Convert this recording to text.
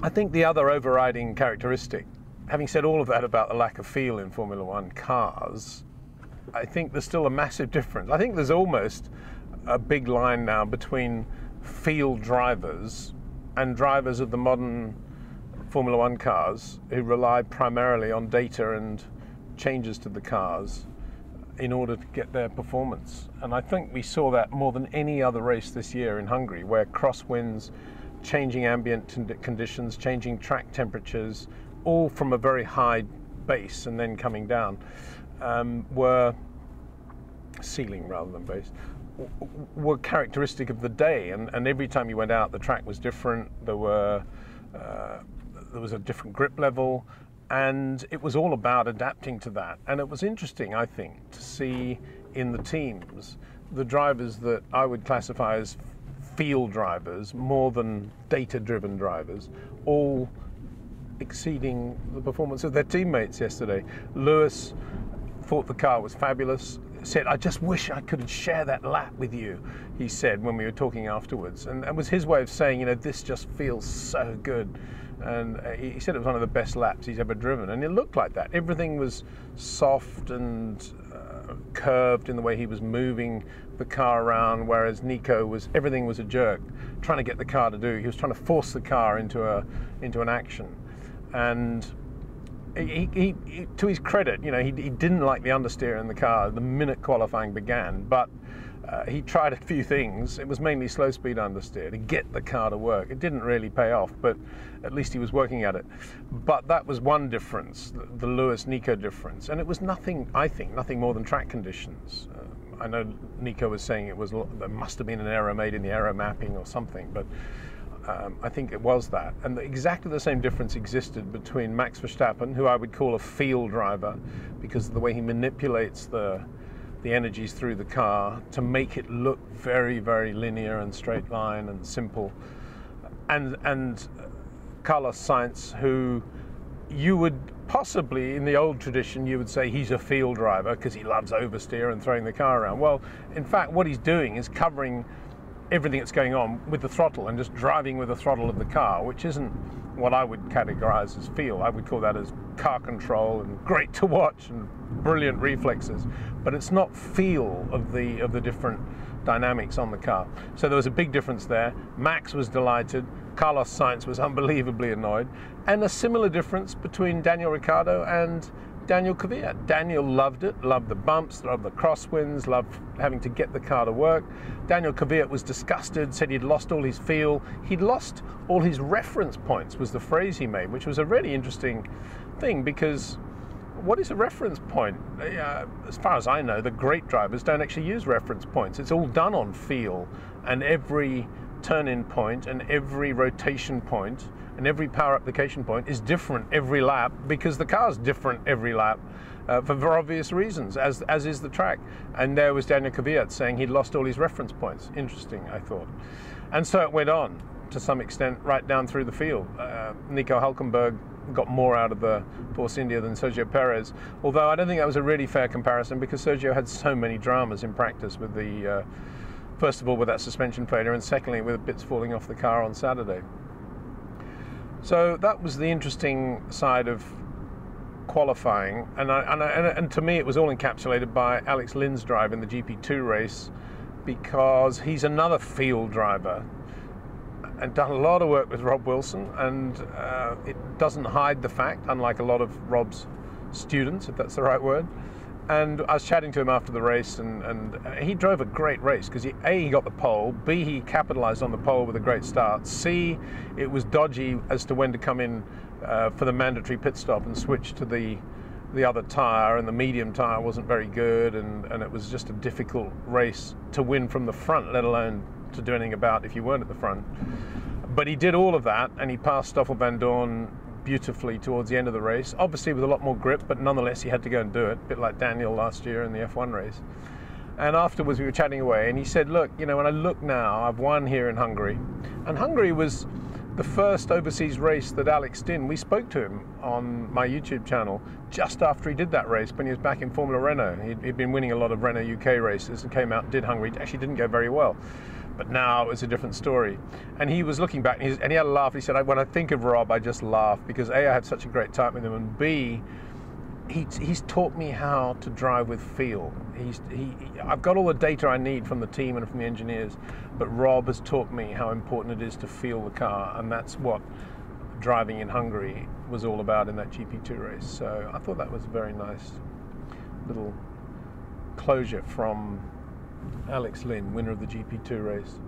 I think the other overriding characteristic, having said all of that about the lack of feel in Formula One cars, I think there's still a massive difference. I think there's almost a big line now between field drivers and drivers of the modern Formula One cars who rely primarily on data and changes to the cars in order to get their performance. And I think we saw that more than any other race this year in Hungary, where crosswinds, changing ambient conditions, changing track temperatures, all from a very high base and then coming down, were ceiling rather than base, were characteristic of the day. And every time you went out, the track was different. There was a different grip level, and it was all about adapting to that. And it was interesting, I think, to see in the teams the drivers that I would classify as field drivers more than data-driven drivers, all exceeding the performance of their teammates yesterday. Lewis thought the car was fabulous, said, "I just wish I could share that lap with you," he said when we were talking afterwards. And it was his way of saying, you know, this just feels so good. And he said it was one of the best laps he's ever driven. And it looked like that. Everything was soft and curved in the way he was moving the car around, whereas Nico was, everything was a jerk, trying to get the car to do. He was trying to force the car into an action. And he, to his credit, you know, he didn't like the understeer in the car the minute qualifying began, but he tried a few things. It was mainly slow speed understeer to get the car to work. It didn't really pay off, but at least he was working at it. But that was one difference, the Lewis-Nico difference. And it was nothing, I think, nothing more than track conditions. I know Nico was saying there must have been an error made in the aero mapping or something, but I think it was that. And exactly the same difference existed between Max Verstappen, who I would call a field driver because of the way he manipulates the energies through the car to make it look very, very linear and straight line and simple, and Carlos Sainz, who you would possibly, in the old tradition, you would say he's a field driver because he loves oversteer and throwing the car around. Well, in fact, what he's doing is covering everything that's going on with the throttle and just driving with the throttle of the car, which isn't what I would categorize as feel. I would call that as car control and great to watch and brilliant reflexes, but it's not feel of the different dynamics on the car. So there was a big difference there. Max was delighted. Carlos Sainz was unbelievably annoyed. And a similar difference between Daniel Ricciardo and Daniel Kvyat. Daniel loved it, loved the bumps, loved the crosswinds, loved having to get the car to work. Daniel Kvyat was disgusted, said he'd lost all his feel. He'd lost all his reference points, was the phrase he made, which was a really interesting thing, because what is a reference point? As far as I know, the great drivers don't actually use reference points. It's all done on feel, and every turn-in point and every rotation point and every power application point is different every lap, because the car's different every lap for obvious reasons, as is the track. And there was Daniel Kvyat saying he'd lost all his reference points. Interesting, I thought. And so it went on to some extent right down through the field. Nico Hülkenberg got more out of the Force India than Sergio Perez, although I don't think that was a really fair comparison, because Sergio had so many dramas in practice with the first of all with that suspension failure, and secondly with bits falling off the car on Saturday. So that was the interesting side of qualifying, and to me it was all encapsulated by Alex Lynn's drive in the GP2 race, because he's another field driver and done a lot of work with Rob Wilson, and it doesn't hide the fact, unlike a lot of Rob's students, if that's the right word. And I was chatting to him after the race, and he drove a great race, because he got the pole, B, he capitalized on the pole with a great start, C, it was dodgy as to when to come in for the mandatory pit stop and switch to the other tyre, and the medium tyre wasn't very good, and it was just a difficult race to win from the front, let alone to do anything about if you weren't at the front. But he did all of that, and he passed Stoffel van Dorn beautifully towards the end of the race, obviously with a lot more grip, but nonetheless he had to go and do it, a bit like Daniel last year in the F1 race. And afterwards we were chatting away, and he said, look, you know, when I look now, I've won here in Hungary, and Hungary was the first overseas race that Alex did. We spoke to him on my YouTube channel just after he did that race, when he was back in Formula Renault. He'd been winning a lot of Renault UK races and came out and did Hungary. It actually didn't go very well. But now it was a different story. And he was looking back, and he had a laugh. He said, when I think of Rob, I just laugh, because A, I had such a great time with him, and B, he's taught me how to drive with feel. I've got all the data I need from the team and from the engineers, but Rob has taught me how important it is to feel the car, and that's what driving in Hungary was all about in that GP2 race. So I thought that was a very nice little closure from Alex Lynn, winner of the GP2 race.